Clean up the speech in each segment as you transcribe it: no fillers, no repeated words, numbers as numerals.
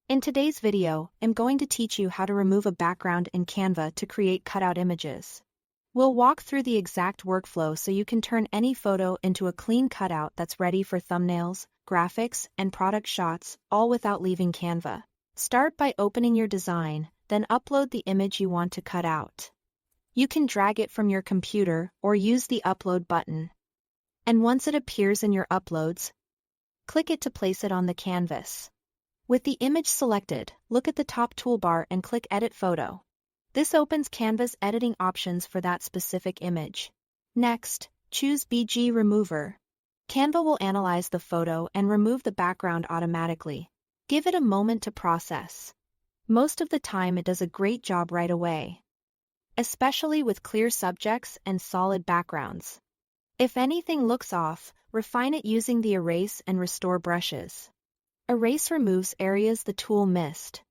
In today's video, I'm going to teach you how to remove a background in Canva to create cutout images. We'll walk through the exact workflow so you can turn any photo into a clean cutout that's ready for thumbnails, graphics, and product shots, all without leaving Canva. Start by opening your design, then upload the image you want to cut out. You can drag it from your computer or use the upload button. And once it appears in your uploads, click it to place it on the canvas. With the image selected, look at the top toolbar and click Edit Photo. This opens Canva's editing options for that specific image. Next, choose BG Remover. Canva will analyze the photo and remove the background automatically. Give it a moment to process. Most of the time it does a great job right away, especially with clear subjects and solid backgrounds. If anything looks off, refine it using the Erase and Restore brushes. Erase removes areas the tool missed,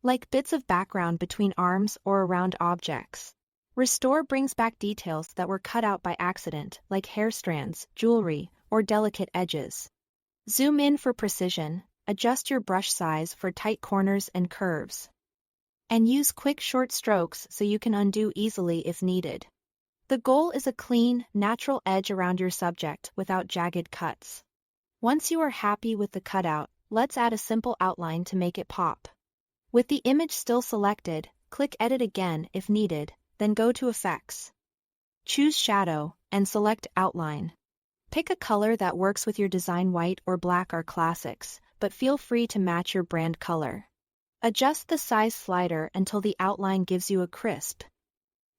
like bits of background between arms or around objects. Restore brings back details that were cut out by accident, like hair strands, jewelry, or delicate edges. Zoom in for precision, adjust your brush size for tight corners and curves. And use quick short strokes so you can undo easily if needed. The goal is a clean, natural edge around your subject without jagged cuts. Once you are happy with the cutout, let's add a simple outline to make it pop. With the image still selected, click Edit again if needed, then go to Effects. Choose Shadow, and select Outline. Pick a color that works with your design. White or black are classics, but feel free to match your brand color. Adjust the size slider until the outline gives you a crisp,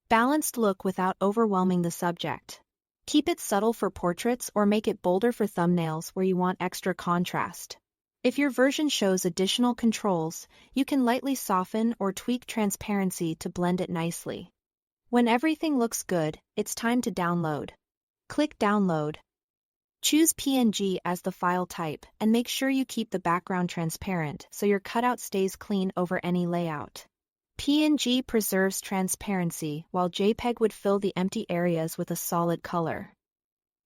balanced look without overwhelming the subject. Keep it subtle for portraits or make it bolder for thumbnails where you want extra contrast. If your version shows additional controls, you can lightly soften or tweak transparency to blend it nicely. When everything looks good, it's time to download. Click Download. Choose PNG as the file type and make sure you keep the background transparent so your cutout stays clean over any layout. PNG preserves transparency while JPEG would fill the empty areas with a solid color.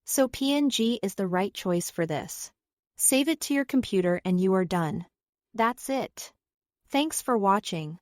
So PNG is the right choice for this. Save it to your computer and you are done. That's it. Thanks for watching.